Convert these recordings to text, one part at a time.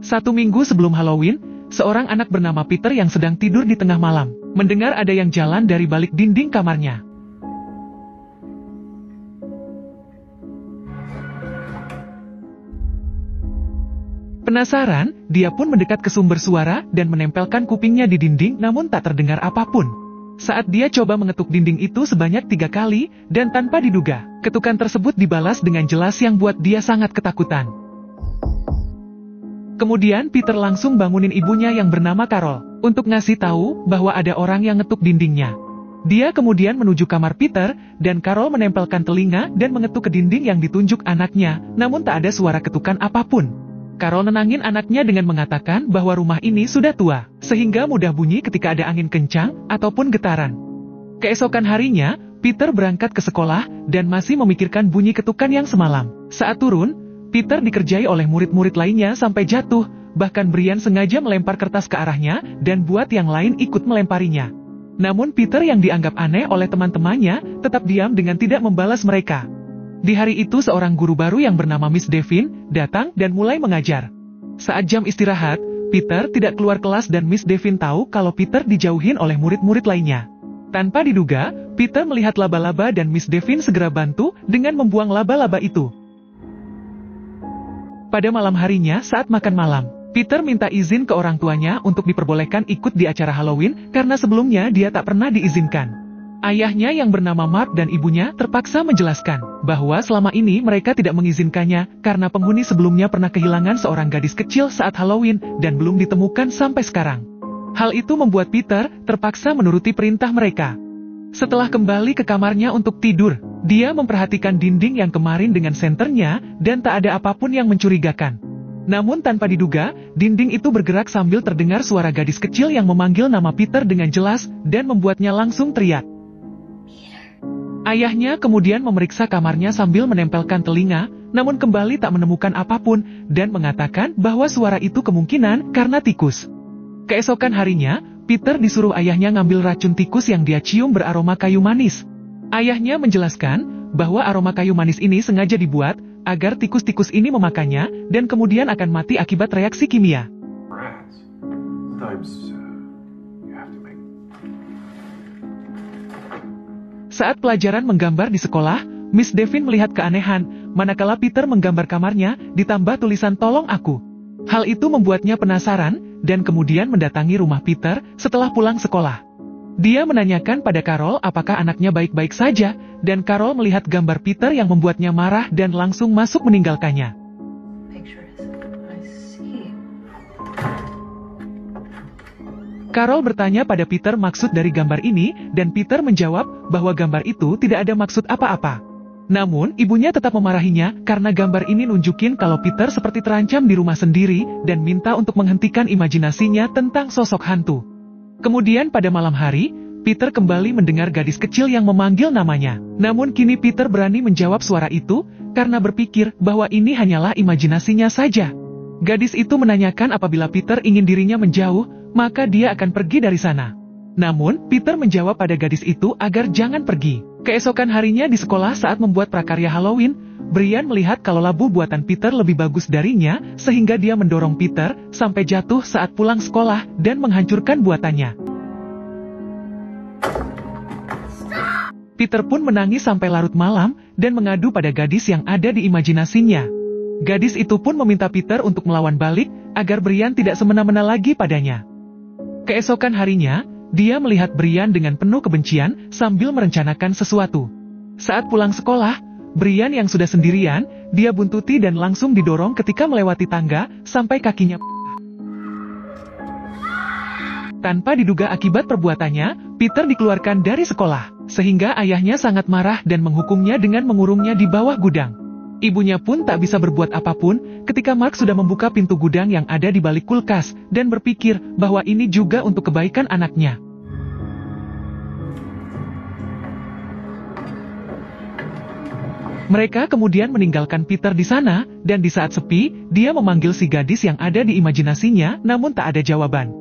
1 minggu sebelum Halloween, seorang anak bernama Peter yang sedang tidur di tengah malam, mendengar ada yang jalan dari balik dinding kamarnya. Penasaran, dia pun mendekat ke sumber suara dan menempelkan kupingnya di dinding namun tak terdengar apapun. Saat dia coba mengetuk dinding itu sebanyak 3 kali, dan tanpa diduga, ketukan tersebut dibalas dengan jelas yang buat dia sangat ketakutan. Kemudian Peter langsung bangunin ibunya yang bernama Carol, untuk ngasih tahu bahwa ada orang yang ngetuk dindingnya. Dia kemudian menuju kamar Peter, dan Carol menempelkan telinga dan mengetuk ke dinding yang ditunjuk anaknya, namun tak ada suara ketukan apapun. Carol nenangin anaknya dengan mengatakan bahwa rumah ini sudah tua, sehingga mudah bunyi ketika ada angin kencang ataupun getaran. Keesokan harinya, Peter berangkat ke sekolah dan masih memikirkan bunyi ketukan yang semalam. Saat turun, Peter dikerjai oleh murid-murid lainnya sampai jatuh, bahkan Brian sengaja melempar kertas ke arahnya dan buat yang lain ikut melemparinya. Namun Peter yang dianggap aneh oleh teman-temannya tetap diam dengan tidak membalas mereka. Di hari itu seorang guru baru yang bernama Miss Devin datang dan mulai mengajar. Saat jam istirahat, Peter tidak keluar kelas dan Miss Devin tahu kalau Peter dijauhin oleh murid-murid lainnya. Tanpa diduga, Peter melihat laba-laba dan Miss Devin segera bantu dengan membuang laba-laba itu. Pada malam harinya saat makan malam, Peter minta izin ke orang tuanya untuk diperbolehkan ikut di acara Halloween karena sebelumnya dia tak pernah diizinkan. Ayahnya yang bernama Mark dan ibunya terpaksa menjelaskan bahwa selama ini mereka tidak mengizinkannya karena penghuni sebelumnya pernah kehilangan seorang gadis kecil saat Halloween dan belum ditemukan sampai sekarang. Hal itu membuat Peter terpaksa menuruti perintah mereka. Setelah kembali ke kamarnya untuk tidur, dia memperhatikan dinding yang kemarin dengan senternya dan tak ada apapun yang mencurigakan. Namun tanpa diduga, dinding itu bergerak sambil terdengar suara gadis kecil yang memanggil nama Peter dengan jelas dan membuatnya langsung teriak. Ayahnya kemudian memeriksa kamarnya sambil menempelkan telinga, namun kembali tak menemukan apapun, dan mengatakan bahwa suara itu kemungkinan karena tikus. Keesokan harinya, Peter disuruh ayahnya ngambil racun tikus yang dia cium beraroma kayu manis. Ayahnya menjelaskan bahwa aroma kayu manis ini sengaja dibuat agar tikus-tikus ini memakannya, dan kemudian akan mati akibat reaksi kimia. Saat pelajaran menggambar di sekolah, Miss Devin melihat keanehan, manakala Peter menggambar kamarnya, ditambah tulisan "Tolong aku". Hal itu membuatnya penasaran, dan kemudian mendatangi rumah Peter setelah pulang sekolah. Dia menanyakan pada Carol apakah anaknya baik-baik saja, dan Carol melihat gambar Peter yang membuatnya marah dan langsung masuk meninggalkannya. Carol bertanya pada Peter maksud dari gambar ini, dan Peter menjawab bahwa gambar itu tidak ada maksud apa-apa. Namun, ibunya tetap memarahinya karena gambar ini nunjukin kalau Peter seperti terancam di rumah sendiri dan minta untuk menghentikan imajinasinya tentang sosok hantu. Kemudian pada malam hari, Peter kembali mendengar gadis kecil yang memanggil namanya. Namun kini Peter berani menjawab suara itu karena berpikir bahwa ini hanyalah imajinasinya saja. Gadis itu menanyakan apabila Peter ingin dirinya menjauh, maka dia akan pergi dari sana. Namun, Peter menjawab pada gadis itu agar jangan pergi. Keesokan harinya di sekolah saat membuat prakarya Halloween, Brian melihat kalau labu buatan Peter lebih bagus darinya, sehingga dia mendorong Peter sampai jatuh saat pulang sekolah dan menghancurkan buatannya. Peter pun menangis sampai larut malam dan mengadu pada gadis yang ada di imajinasinya. Gadis itu pun meminta Peter untuk melawan balik agar Brian tidak semena-mena lagi padanya. Keesokan harinya, dia melihat Brian dengan penuh kebencian sambil merencanakan sesuatu. Saat pulang sekolah, Brian yang sudah sendirian, dia buntuti dan langsung didorong ketika melewati tangga sampai kakinya. Tanpa diduga akibat perbuatannya, Peter dikeluarkan dari sekolah, sehingga ayahnya sangat marah dan menghukumnya dengan mengurungnya di bawah gudang. Ibunya pun tak bisa berbuat apapun ketika Mark sudah membuka pintu gudang yang ada di balik kulkas dan berpikir bahwa ini juga untuk kebaikan anaknya. Mereka kemudian meninggalkan Peter di sana, dan di saat sepi, dia memanggil si gadis yang ada di imajinasinya, namun tak ada jawaban.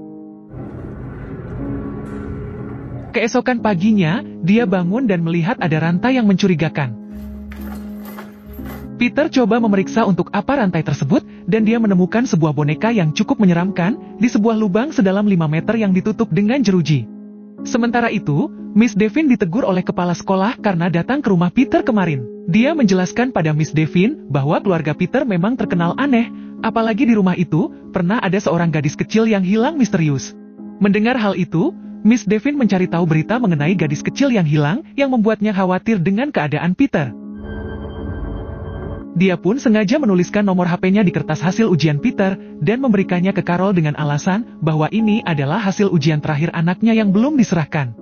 Keesokan paginya, dia bangun dan melihat ada rantai yang mencurigakan. Peter coba memeriksa untuk apa rantai tersebut, dan dia menemukan sebuah boneka yang cukup menyeramkan, di sebuah lubang sedalam 5 meter yang ditutup dengan jeruji. Sementara itu, Miss Devin ditegur oleh kepala sekolah karena datang ke rumah Peter kemarin. Dia menjelaskan pada Miss Devin bahwa keluarga Peter memang terkenal aneh, apalagi di rumah itu, pernah ada seorang gadis kecil yang hilang misterius. Mendengar hal itu, Miss Devin mencari tahu berita mengenai gadis kecil yang hilang, yang membuatnya khawatir dengan keadaan Peter. Dia pun sengaja menuliskan nomor HP-nya di kertas hasil ujian Peter, dan memberikannya ke Carol dengan alasan bahwa ini adalah hasil ujian terakhir anaknya yang belum diserahkan.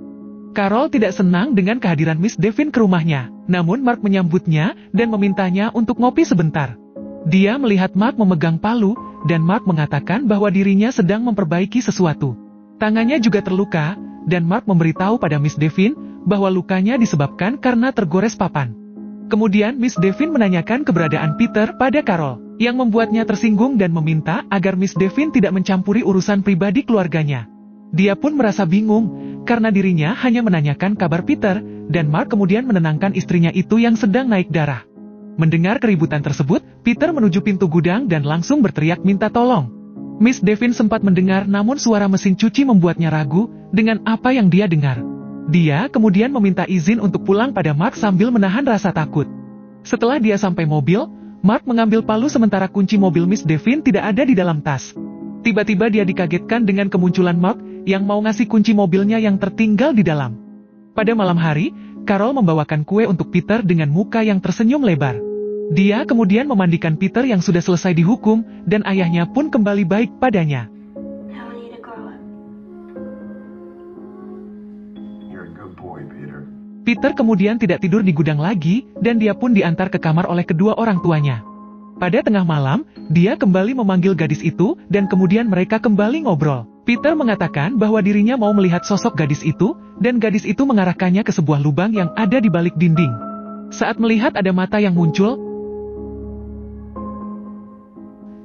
Carol tidak senang dengan kehadiran Miss Devin ke rumahnya, namun Mark menyambutnya dan memintanya untuk ngopi sebentar. Dia melihat Mark memegang palu, dan Mark mengatakan bahwa dirinya sedang memperbaiki sesuatu. Tangannya juga terluka, dan Mark memberitahu pada Miss Devin bahwa lukanya disebabkan karena tergores papan. Kemudian Miss Devin menanyakan keberadaan Peter pada Carol, yang membuatnya tersinggung dan meminta agar Miss Devin tidak mencampuri urusan pribadi keluarganya. Dia pun merasa bingung, karena dirinya hanya menanyakan kabar Peter, dan Mark kemudian menenangkan istrinya itu yang sedang naik darah. Mendengar keributan tersebut, Peter menuju pintu gudang dan langsung berteriak minta tolong. Miss Devin sempat mendengar namun suara mesin cuci membuatnya ragu dengan apa yang dia dengar. Dia kemudian meminta izin untuk pulang pada Mark sambil menahan rasa takut. Setelah dia sampai mobil, Mark mengambil palu sementara kunci mobil Miss Devin tidak ada di dalam tas. Tiba-tiba dia dikagetkan dengan kemunculan Mark yang mau ngasih kunci mobilnya yang tertinggal di dalam. Pada malam hari, Carol membawakan kue untuk Peter dengan muka yang tersenyum lebar. Dia kemudian memandikan Peter yang sudah selesai dihukum, dan ayahnya pun kembali baik padanya. Peter kemudian tidak tidur di gudang lagi, dan dia pun diantar ke kamar oleh kedua orang tuanya. Pada tengah malam, dia kembali memanggil gadis itu, dan kemudian mereka kembali ngobrol. Peter mengatakan bahwa dirinya mau melihat sosok gadis itu, dan gadis itu mengarahkannya ke sebuah lubang yang ada di balik dinding. Saat melihat ada mata yang muncul,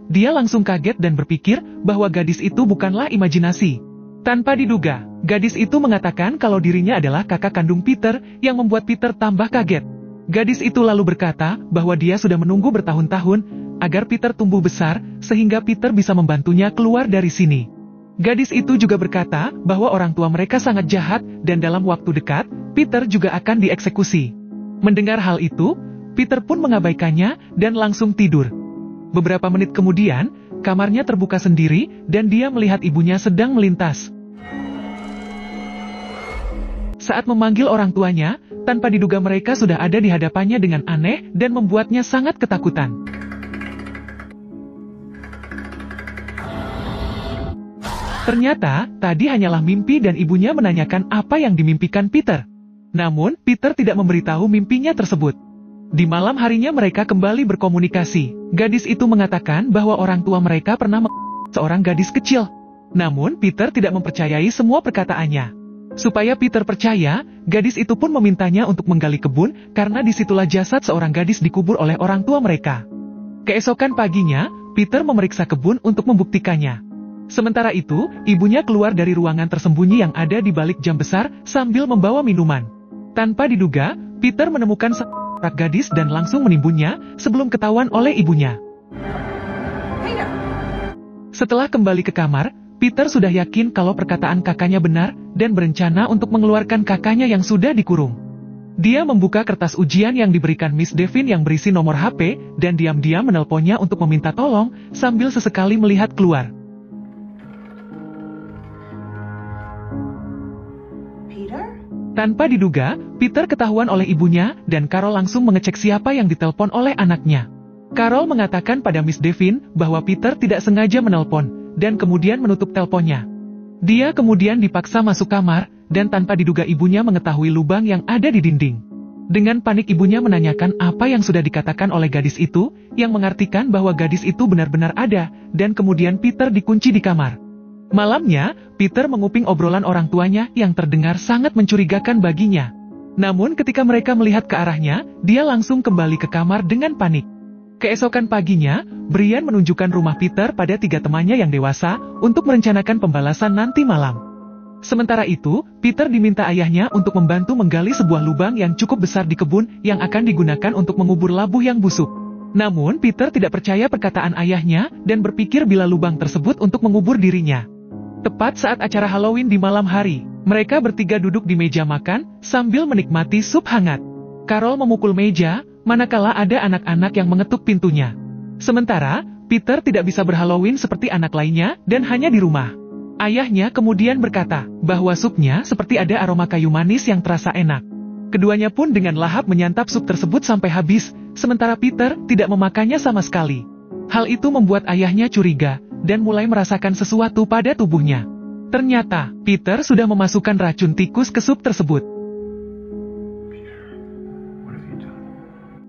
dia langsung kaget dan berpikir bahwa gadis itu bukanlah imajinasi. Tanpa diduga, gadis itu mengatakan kalau dirinya adalah kakak kandung Peter, yang membuat Peter tambah kaget. Gadis itu lalu berkata bahwa dia sudah menunggu bertahun-tahun agar Peter tumbuh besar, sehingga Peter bisa membantunya keluar dari sini. Gadis itu juga berkata bahwa orang tua mereka sangat jahat, dan dalam waktu dekat, Peter juga akan dieksekusi. Mendengar hal itu, Peter pun mengabaikannya dan langsung tidur. Beberapa menit kemudian, kamarnya terbuka sendiri, dan dia melihat ibunya sedang melintas. Saat memanggil orang tuanya, tanpa diduga mereka sudah ada di hadapannya dengan aneh dan membuatnya sangat ketakutan. Ternyata, tadi hanyalah mimpi dan ibunya menanyakan apa yang dimimpikan Peter. Namun, Peter tidak memberitahu mimpinya tersebut. Di malam harinya mereka kembali berkomunikasi. Gadis itu mengatakan bahwa orang tua mereka pernah seorang gadis kecil. Namun, Peter tidak mempercayai semua perkataannya. Supaya Peter percaya, gadis itu pun memintanya untuk menggali kebun, karena disitulah jasad seorang gadis dikubur oleh orang tua mereka. Keesokan paginya, Peter memeriksa kebun untuk membuktikannya. Sementara itu, ibunya keluar dari ruangan tersembunyi yang ada di balik jam besar, sambil membawa minuman. Tanpa diduga, Peter menemukan seorang gadis dan langsung menimbunnya, sebelum ketahuan oleh ibunya. Setelah kembali ke kamar, Peter sudah yakin kalau perkataan kakaknya benar, dan berencana untuk mengeluarkan kakaknya yang sudah dikurung. Dia membuka kertas ujian yang diberikan Miss Devin yang berisi nomor HP, dan diam-diam menelponnya untuk meminta tolong, sambil sesekali melihat keluar. Tanpa diduga, Peter ketahuan oleh ibunya, dan Carol langsung mengecek siapa yang ditelepon oleh anaknya. Carol mengatakan pada Miss Devin bahwa Peter tidak sengaja menelpon, dan kemudian menutup teleponnya. Dia kemudian dipaksa masuk kamar, dan tanpa diduga ibunya mengetahui lubang yang ada di dinding. Dengan panik ibunya menanyakan apa yang sudah dikatakan oleh gadis itu, yang mengartikan bahwa gadis itu benar-benar ada, dan kemudian Peter dikunci di kamar. Malamnya, Peter menguping obrolan orang tuanya yang terdengar sangat mencurigakan baginya. Namun ketika mereka melihat ke arahnya, dia langsung kembali ke kamar dengan panik. Keesokan paginya, Brian menunjukkan rumah Peter pada 3 temannya yang dewasa, untuk merencanakan pembalasan nanti malam. Sementara itu, Peter diminta ayahnya untuk membantu menggali sebuah lubang yang cukup besar di kebun, yang akan digunakan untuk mengubur labuh yang busuk. Namun Peter tidak percaya perkataan ayahnya dan berpikir bila lubang tersebut untuk mengubur dirinya. Tepat saat acara Halloween di malam hari, mereka bertiga duduk di meja makan sambil menikmati sup hangat. Carol memukul meja, manakala ada anak-anak yang mengetuk pintunya. Sementara, Peter tidak bisa berHalloween seperti anak lainnya dan hanya di rumah. Ayahnya kemudian berkata bahwa supnya seperti ada aroma kayu manis yang terasa enak. Keduanya pun dengan lahap menyantap sup tersebut sampai habis, sementara Peter tidak memakannya sama sekali. Hal itu membuat ayahnya curiga dan mulai merasakan sesuatu pada tubuhnya. Ternyata, Peter sudah memasukkan racun tikus ke sup tersebut.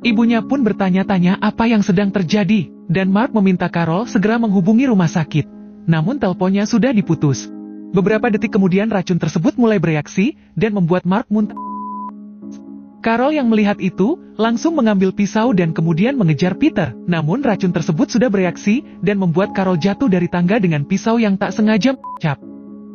Ibunya pun bertanya-tanya apa yang sedang terjadi, dan Mark meminta Carol segera menghubungi rumah sakit. Namun teleponnya sudah diputus. Beberapa detik kemudian racun tersebut mulai bereaksi, dan membuat Mark muntah. Carol yang melihat itu, langsung mengambil pisau dan kemudian mengejar Peter. Namun racun tersebut sudah bereaksi, dan membuat Carol jatuh dari tangga dengan pisau yang tak sengaja cap.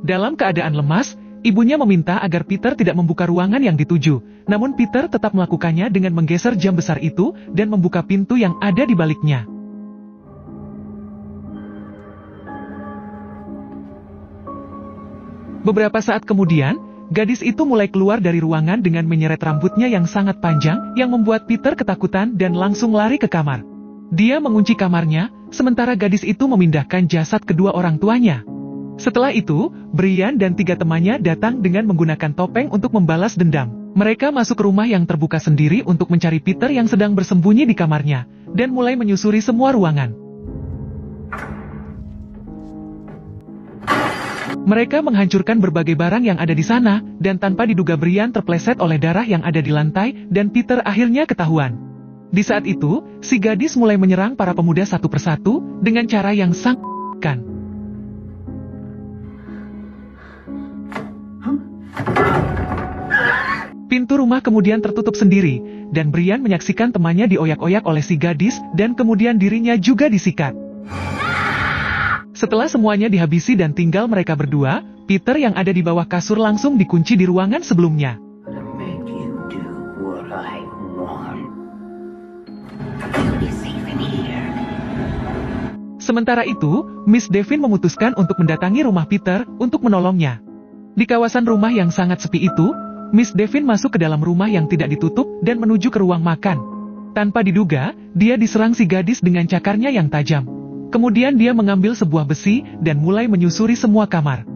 Dalam keadaan lemas, ibunya meminta agar Peter tidak membuka ruangan yang dituju. Namun Peter tetap melakukannya dengan menggeser jam besar itu, dan membuka pintu yang ada di baliknya. Beberapa saat kemudian, gadis itu mulai keluar dari ruangan dengan menyeret rambutnya yang sangat panjang, yang membuat Peter ketakutan dan langsung lari ke kamar. Dia mengunci kamarnya, sementara gadis itu memindahkan jasad kedua orang tuanya. Setelah itu, Brian dan 3 temannya datang dengan menggunakan topeng untuk membalas dendam. Mereka masuk ke rumah yang terbuka sendiri untuk mencari Peter yang sedang bersembunyi di kamarnya, dan mulai menyusuri semua ruangan. Mereka menghancurkan berbagai barang yang ada di sana, dan tanpa diduga Brian terpleset oleh darah yang ada di lantai, dan Peter akhirnya ketahuan. Di saat itu, si gadis mulai menyerang para pemuda satu persatu, dengan cara yang sangat mengerikan. Pintu rumah kemudian tertutup sendiri, dan Brian menyaksikan temannya dioyak-oyak oleh si gadis, dan kemudian dirinya juga disikat. Setelah semuanya dihabisi dan tinggal mereka berdua, Peter yang ada di bawah kasur langsung dikunci di ruangan sebelumnya. Sementara itu, Miss Devin memutuskan untuk mendatangi rumah Peter untuk menolongnya. Di kawasan rumah yang sangat sepi itu, Miss Devin masuk ke dalam rumah yang tidak ditutup dan menuju ke ruang makan. Tanpa diduga, dia diserang si gadis dengan cakarnya yang tajam. Kemudian dia mengambil sebuah besi dan mulai menyusuri semua kamar.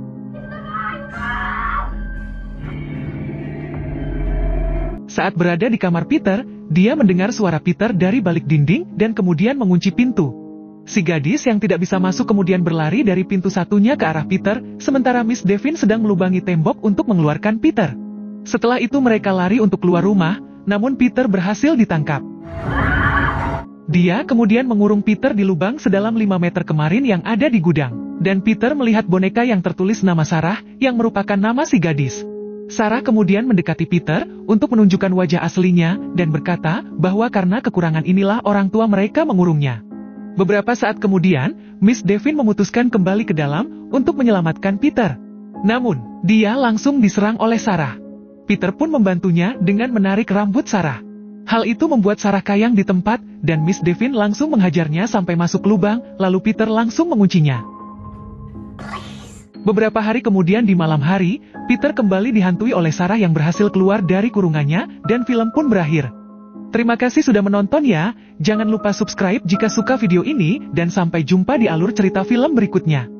Saat berada di kamar Peter, dia mendengar suara Peter dari balik dinding dan kemudian mengunci pintu. Si gadis yang tidak bisa masuk kemudian berlari dari pintu satunya ke arah Peter, sementara Miss Devin sedang melubangi tembok untuk mengeluarkan Peter. Setelah itu mereka lari untuk keluar rumah, namun Peter berhasil ditangkap. Dia kemudian mengurung Peter di lubang sedalam 5 meter kemarin yang ada di gudang. Dan Peter melihat boneka yang tertulis nama Sarah, yang merupakan nama si gadis. Sarah kemudian mendekati Peter untuk menunjukkan wajah aslinya, dan berkata bahwa karena kekurangan inilah orang tua mereka mengurungnya. Beberapa saat kemudian, Miss Devin memutuskan kembali ke dalam untuk menyelamatkan Peter. Namun, dia langsung diserang oleh Sarah. Peter pun membantunya dengan menarik rambut Sarah. Hal itu membuat Sarah kayang di tempat, dan Miss Devin langsung menghajarnya sampai masuk lubang, lalu Peter langsung menguncinya. Beberapa hari kemudian di malam hari, Peter kembali dihantui oleh Sarah yang berhasil keluar dari kurungannya, dan film pun berakhir. Terima kasih sudah menonton ya, jangan lupa subscribe jika suka video ini, dan sampai jumpa di alur cerita film berikutnya.